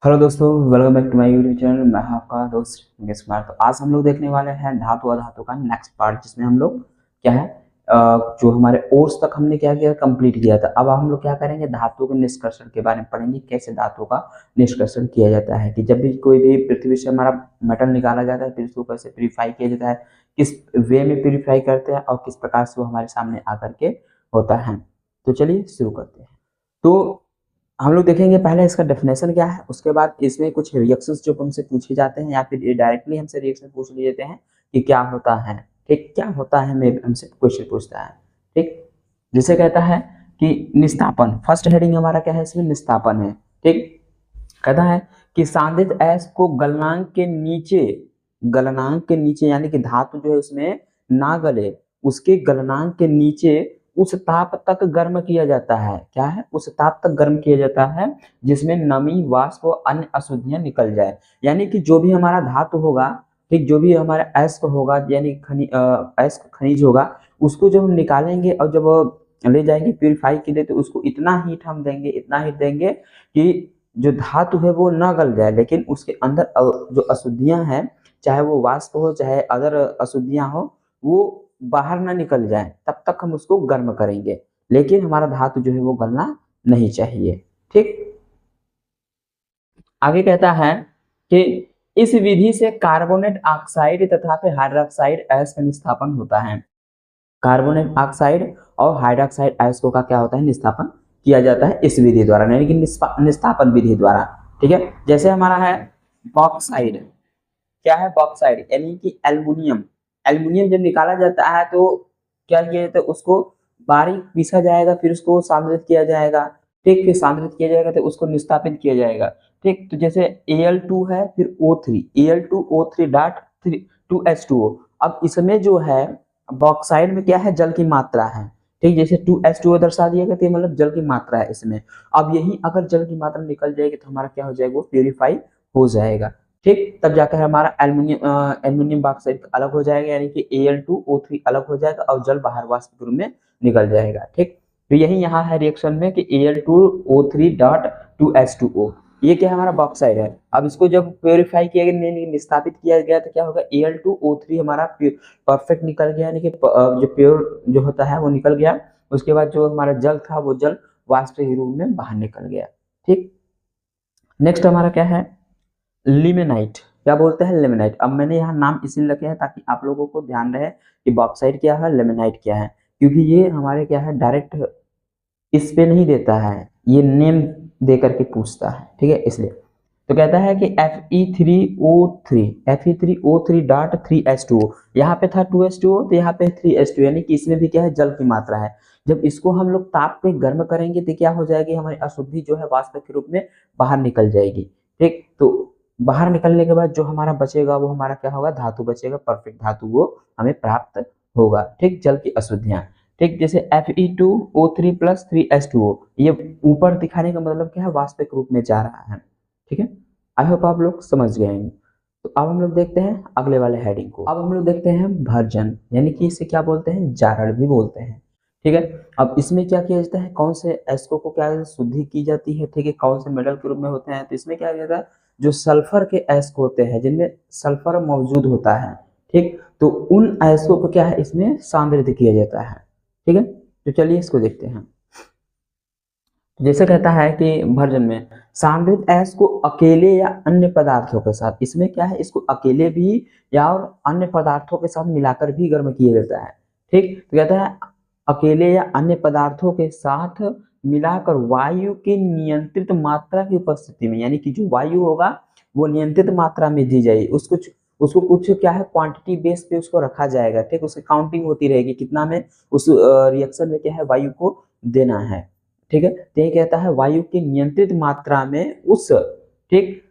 Hello दोस्तों, welcome back to my YouTube channel. मैं आपका दोस्त मुकेश कुमार। तो आज हम लोग देखने वाले हैं धातु अधातु का नेक्स्ट पार्ट, जिसमें हम लोग क्या है जो हमारे ओर्स तक हमने क्या किया, कंप्लीट किया था। अब हम लोग क्या करेंगे, धातु के निष्कर्षण के बारे में पढ़ेंगे। कैसे धातु का निष्कर्षण किया जाता है, कि जब भी कोई भी पृथ्वी से हमारा मेटल निकाला जाता है, फिर उसको कैसे प्यूरिफाई किया जाता है, किस वे में प्यूरिफाई करते हैं और किस प्रकार से वो हमारे सामने आकर के होता है। तो चलिए शुरू करते हैं। तो हम लोग देखेंगे पहले इसका डेफिनेशन क्या है, उसके बाद इसमें कुछ रिएक्शंस जो हमसे पूछे जाते हैं या फिर डायरेक्टली हमसे रिएक्शन पूछ लिए जाते हैं कि क्या होता है। ठीक, क्या होता है में हमसे क्वेश्चन पूछता है। ठीक, जिसे कहता है कि निस्तापन। फर्स्ट हेडिंग हमारा क्या है, इसमें निस्तापन है। ठीक, कहता है कि सांद्रित अयस्क को गलनांक के नीचे यानी कि धातु जो है उसमें ना गले, उसके गलनांक के नीचे उस ताप तक गर्म किया जाता है। क्या है, उस ताप तक गर्म किया जाता है जिसमें नमी, वाष्प और अन्य अशुद्धियां निकल जाए। यानी कि जो भी हमारा धातु होगा, ठीक, जो भी हमारा अयस्क होगा यानी अयस्क खनिज होगा, उसको जब हम निकालेंगे और जब ले जाएंगे प्यूरिफाई के लिए, तो उसको इतना हीट देंगे कि जो धातु है वो न गल जाए, लेकिन उसके अंदर जो अशुद्धियां हैं, चाहे वो वाष्प हो चाहे अदर अशुद्धियां हो, वो बाहर ना निकल जाए, तब तक हम उसको गर्म करेंगे। लेकिन हमारा धातु जो है वो गलना नहीं चाहिए। ठीक, आगे कहता है कि इस विधि से कार्बोनेट ऑक्साइड तथा फिर हाइड्रोक्साइड अयस्क निस्थापन होता है। कार्बोनेट ऑक्साइड और हाइड्रोक्साइड अयस्कों का क्या होता है, निस्थापन किया जाता है इस विधि द्वारा, यानी कि निस्थापन विधि द्वारा। ठीक है, जैसे हमारा है बॉक्साइड। क्या है बॉक्साइड, यानी कि एल्युमिनियम। एल्युमिनियम जब निकाला जाता है तो क्या किया जाता है, उसको बारीक पीसा जाएगा, फिर उसको सांद्रित किया जाएगा। ठीक, फिर सांद्रित किया जाएगा तो उसको निस्तापित किया जाएगा। ठीक, तो जैसे Al2 है, फिर O3, Al2O3 डॉट 2H2O। अब इसमें जो है बॉक्साइड में क्या है, जल की मात्रा है। ठीक, जैसे 2H2O दर्शा दिया गया, तो मतलब जल की मात्रा है इसमें। अब यही अगर जल की मात्रा निकल जाएगी तो हमारा क्या हो जाएगा, वो प्यूरिफाई हो जाएगा। ठीक, तब जाकर हमारा एल्यूमिनियम बॉक्साइड अलग हो जाएगा, यानी कि Al2O3 अलग हो जाएगा और जल बाहर वाष्प के रूप में निकल जाएगा। ठीक, तो यही यहाँ है रिएक्शन में कि Al2O3 डॉट 2H2O। ये क्या है, हमारा बॉक्साइड है। अब इसको जब प्योरीफाई किया गया, निस्तापित किया गया, तो क्या होगा, Al2O3 हमारा परफेक्ट निकल गया, यानी कि जो प्योर जो होता है वो निकल गया। उसके बाद जो हमारा जल था वो जल वाष्प के रूप में बाहर निकल गया। ठीक, नेक्स्ट हमारा क्या है, लिमेनाइट। क्या बोलते हैं, लिमेनाइट। अब मैंने यहाँ नाम इसीलिए रखे हैं ताकि आप लोगों को ध्यान रहे कि बॉक्साइट क्या है, लिमेनाइट क्या है, क्योंकि ये हमारे क्या है, डायरेक्ट इस पे नहीं देता है, ये नेम दे करके पूछता है। ठीक है, इसलिए तो कहता है कि Fe3O3 डॉट 3H2O। यहाँ पे था 2H2O, तो यहाँ पे 3H2, यानी कि इसमें भी क्या है, जल की मात्रा है। जब इसको हम लोग ताप पे गर्म करेंगे तो क्या हो जाएगी, हमारी अशुद्धि जो है वाष्प के रूप में बाहर निकल जाएगी। ठीक, तो बाहर निकलने के बाद जो हमारा बचेगा वो हमारा क्या होगा, धातु बचेगा, परफेक्ट धातु वो हमें प्राप्त होगा। ठीक, जल की अशुद्धियां। ठीक, जैसे Fe2O3 प्लस 3H2O, ये ऊपर दिखाने का मतलब क्या है, वाष्प के रूप में जा रहा है। ठीक है, आई होप आप लोग समझ गए हैं। तो अब हम लोग देखते हैं अगले वाले हेडिंग को। अब हम लोग देखते हैं भर्जन, यानी कि इसे क्या बोलते हैं, जारड़ भी बोलते हैं। ठीक है, अब इसमें क्या किया जाता है, कौन से एस्को को क्या शुद्धि की जाती है, ठीक है, कौन से मेटल के रूप में होते हैं। तो इसमें क्या किया जाता है, जो सल्फर के एस्क होते हैं जिनमें सल्फर मौजूद होता है, ठीक, तो उन एस्को को क्या है, इसमें सांद्रित किया जाता है। ठीक है, तो चलिए इसको देखते हैं। जैसे कहता है कि भर्जन में सांद्रित अयस्क को अकेले या अन्य पदार्थों के साथ, इसमें क्या है, इसको अकेले भी या और अन्य पदार्थों के साथ मिलाकर भी गर्म किया जाता है। ठीक, तो कहता है अकेले या अन्य पदार्थों के साथ मिलाकर वायु की नियंत्रित मात्रा की उपस्थिति में, यानी कि जो वायु होगा वो नियंत्रित मात्रा में दी जाएगी। उसको कुछ क्या है, क्वांटिटी बेस पे उसको रखा जाएगा। ठीक, उसकी काउंटिंग होती रहेगी कितना में उस रिएक्शन में क्या है, वायु को देना है। ठीक है, तो ये कहता है वायु की नियंत्रित मात्रा में उस, ठीक,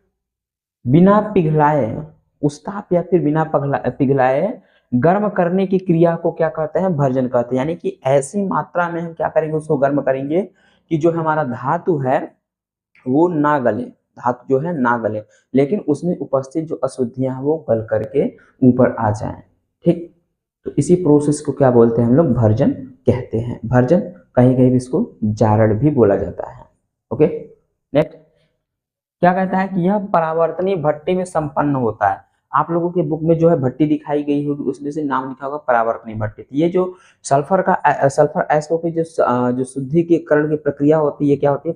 बिना पिघलाए, उस ताप या फिर बिना पिघलाए गर्म करने की क्रिया को क्या कहते हैं, भर्जन कहते हैं। यानी कि ऐसी मात्रा में हम क्या करेंगे, उसको गर्म करेंगे कि जो हमारा धातु है वो ना गले, धातु जो है ना गले, लेकिन उसमें उपस्थित जो अशुद्धियां हैं वो गल करके ऊपर आ जाएं। ठीक, तो इसी प्रोसेस को क्या बोलते हैं, हम लोग भर्जन कहते हैं। भर्जन, कहीं कहीं भी इसको जारड़ भी बोला जाता है। Okay, next. क्या कहता है कि यह परावर्तनीय भट्टी में संपन्न होता है। आप लोगों के बुक में जो है भट्टी दिखाई गई होगी, उसमें से नाम लिखा होगा परावर्तनीय भट्टी। तो ये जो सल्फर एसओ की जो शुद्धिकरण की प्रक्रिया होती है, क्या होती है,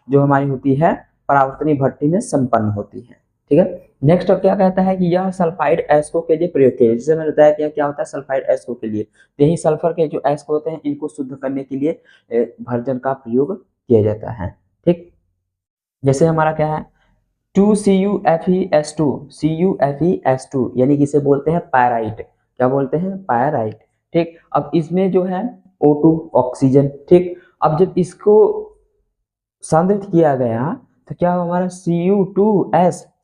जो हमारी होती है परावर्तनीय भट्टी में संपन्न होती है। ठीक है। नेक्स्ट अब क्या कहता है कि यह सल्फाइड एस्को के लिए प्रयोग किया, जैसे मैंने बताया कि क्या होता है सल्फाइड एस्को के लिए, यही सल्फर के जो एस्को होते हैं इनको शुद्ध करने के लिए भर्जन का प्रयोग किया जाता है। ठीक। जैसे हमारा क्या है, 2CuFeS2, CuFeS2 यानी कि इसे बोलते हैं पायराइट। क्या बोलते हैं, पायराइट। ठीक। अब इसमें जो है O2 ऑक्सीजन। ठीक। अब जब इसको सांद्रित किया गया तो क्या हुआ हमारा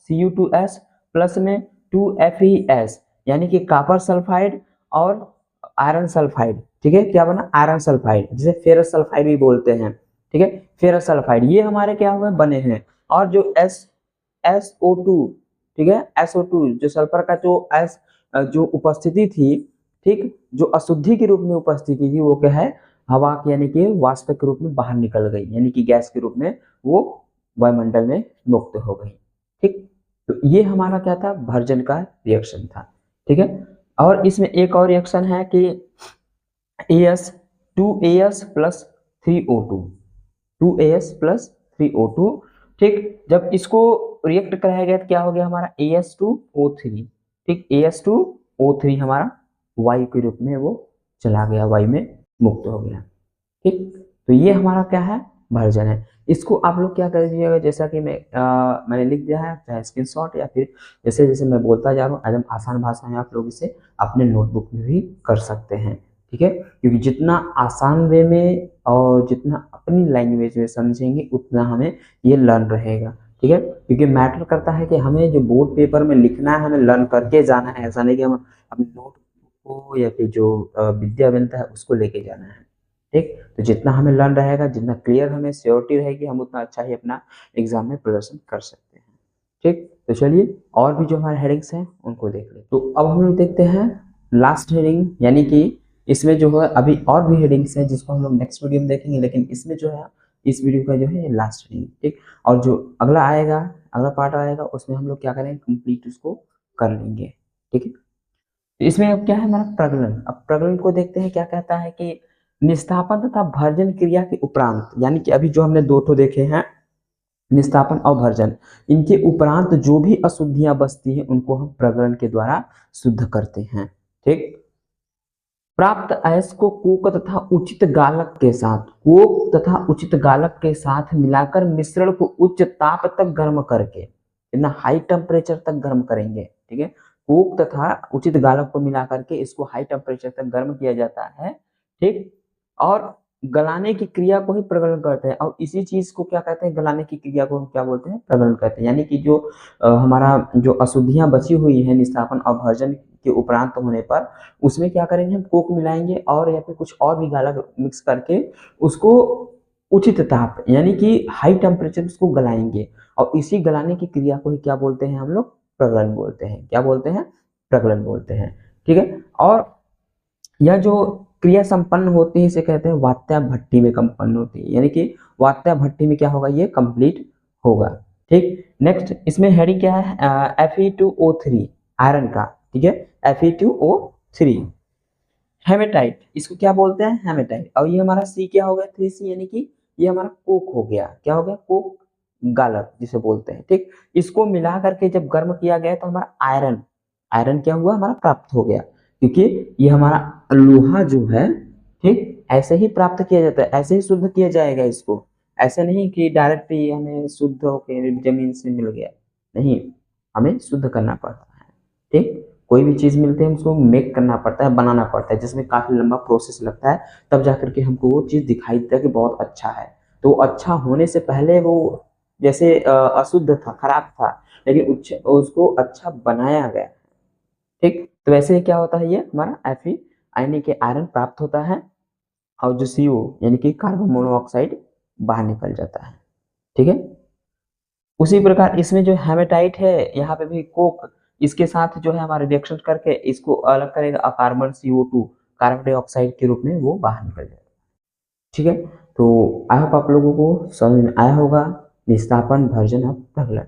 Cu2S प्लस में 2Fe यानी कि कॉपर सल्फाइड और आयरन सल्फाइड। ठीक है, क्या बना, आयरन सल्फाइड, जिसे फेरस सल्फाइड भी बोलते हैं। ठीक है, फेरस सल्फाइड ये हमारे क्या हुए बने हैं। और जो SO2, ठीक है, SO2 जो सल्फर का जो उपस्थिति थी, ठीक, जो अशुद्धि के रूप में उपस्थिति थी, वो क्या है, हवा की यानी कि वाष्प के रूप में बाहर निकल गई, यानी कि गैस के रूप में वो वायुमंडल में मुक्त हो गई। ठीक। तो ये हमारा क्या था, भर्जन का रिएक्शन था। ठीक है। और इसमें एक और रिएक्शन है कि AS 2AS plus 3O2, 2AS plus 3O2। ठीक। जब इसको रिएक्ट कराया गया तो क्या हो गया हमारा AS2O3। ठीक, AS2O3 हमारा वायु के रूप में वो चला गया, वायु में मुक्त हो गया। ठीक। तो ये हमारा क्या है, भर्जन है। इसको आप लोग क्या कर दीजिएगा, जैसा कि मैंने लिख दिया है, चाहे स्क्रीनशॉट या फिर जैसे जैसे मैं बोलता जा रहा हूँ एकदम आसान भाषा में आप लोग इसे अपने नोटबुक में भी कर सकते हैं। ठीक है, क्योंकि जितना आसान वे में और जितना अपनी लैंग्वेज में समझेंगे उतना हमें ये लर्न रहेगा। ठीक है, क्योंकि मैटर करता है कि हमें जो बोर्ड पेपर में लिखना है हमें लर्न करके जाना है, ऐसा नहीं कि हम अपने नोटबुक को या फिर जो विद्या मिलता है उसको लेके जाना है। ठीक। तो जितना हमें लर्न रहेगा, जितना क्लियर हमें श्योरिटी रहेगी, हम उतना अच्छा ही अपना एग्जाम में प्रदर्शन कर सकते हैं। ठीक। तो चलिए और भी जो हमारे हेडिंग्स हैं उनको देख ले। तो अब हम लोग देखते हैं लास्ट हेडिंग, यानी कि इसमें जो है अभी और भी हेडिंग्स हैं जिसको हम लोग नेक्स्ट वीडियो में देखेंगे, लेकिन इसमें जो है इस वीडियो का जो है लास्ट हेडिंग। ठीक। और जो अगला आएगा, अगला पार्ट आएगा, उसमें हम लोग क्या करेंगे, कंप्लीट उसको कर लेंगे। ठीक है। तो इसमें अब क्या है हमारा प्रगलन। अब प्रगलन को देखते हैं, क्या कहता है कि निस्तापन तथा भर्जन क्रिया के उपरांत, यानी कि अभी जो हमने दो ठो देखे हैं, निस्तापन और भर्जन, इनके उपरांत जो भी अशुद्धियां बचती हैं उनको हम प्रगलन के द्वारा शुद्ध करते हैं। ठीक। प्राप्त अयस्क को कोक तथा उचित गालक के साथ, कोक तथा उचित गालक के साथ मिलाकर मिश्रण को उच्च ताप तक गर्म करके, इतना हाई टेम्परेचर तक गर्म करेंगे। ठीक है, कोक तथा उचित गालक को मिला करके इसको हाई टेम्परेचर तक गर्म किया जाता है। ठीक। और गलाने की क्रिया को ही प्रगलन करते हैं, और इसी चीज को क्या कहते हैं, गलाने की क्रिया को हम क्या बोलते हैं, प्रगलन कहते हैं। यानी कि जो हमारा जो अशुद्धियां बची हुई है निस्तापन और भर्जन के उपरांत होने पर, उसमें क्या करेंगे, हम कोक मिलाएंगे और या फिर कुछ और भी गाला मिक्स करके उसको उचित ताप यानी कि हाई टेम्परेचर उसको गलाएंगे, और इसी गलाने की क्रिया को ही क्या बोलते हैं हम लोग, प्रगलन बोलते हैं। क्या बोलते हैं, प्रगलन बोलते हैं। ठीक है। और यह जो क्रिया संपन्न होती है इसे कहते हैं वात्या भट्टी में संपन्न होती है, यानी कि वात्या भट्टी में क्या होगा, ये कंप्लीट होगा। ठीक। नेक्स्ट इसमें हेडिंग क्या है, Fe2O3 आयरन का। ठीक है, Fe2O3 हेमेटाइट, इसको क्या बोलते हैं, हेमेटाइट। और ये हमारा सी क्या हो गया, 3C, यानी कि ये हमारा कोक हो गया। क्या हो गया, कोक गालक जिसे बोलते हैं। ठीक। इसको मिला करके जब गर्म किया गया तो हमारा आयरन, आयरन क्या हुआ हमारा, प्राप्त हो गया। क्योंकि ये हमारा लोहा जो है, ठीक, ऐसे ही प्राप्त किया जाता है, ऐसे ही शुद्ध किया जाएगा इसको। ऐसे नहीं कि डायरेक्ट ये हमें शुद्ध होकर जमीन से मिल गया, नहीं, हमें शुद्ध करना पड़ता है। ठीक। कोई भी चीज मिलती है उसको मेक करना पड़ता है, बनाना पड़ता है, जिसमें काफी लंबा प्रोसेस लगता है, तब जाकर के हमको वो चीज दिखाई देता है कि बहुत अच्छा है। तो अच्छा होने से पहले वो जैसे अशुद्ध था, खराब था, लेकिन उसको अच्छा बनाया गया। ठीक। तो वैसे ही क्या होता है, ये हमारा Fe यानी कि आयरन प्राप्त होता है, और जो CO यानी कि कार्बन मोनोऑक्साइड बाहर निकल जाता है। ठीक है। उसी प्रकार इसमें जो हेमेटाइट है, यहाँ पे भी कोक इसके साथ जो है हमारे रिएक्शन करके इसको अलग करेगा, कार्बन CO2 कार्बन डाइऑक्साइड के रूप में वो बाहर निकल जाएगा। ठीक है। तो आई होप आप लोगों को समझ में आया होगा। निस्तापन वर्जन ऑफ द ब्लड।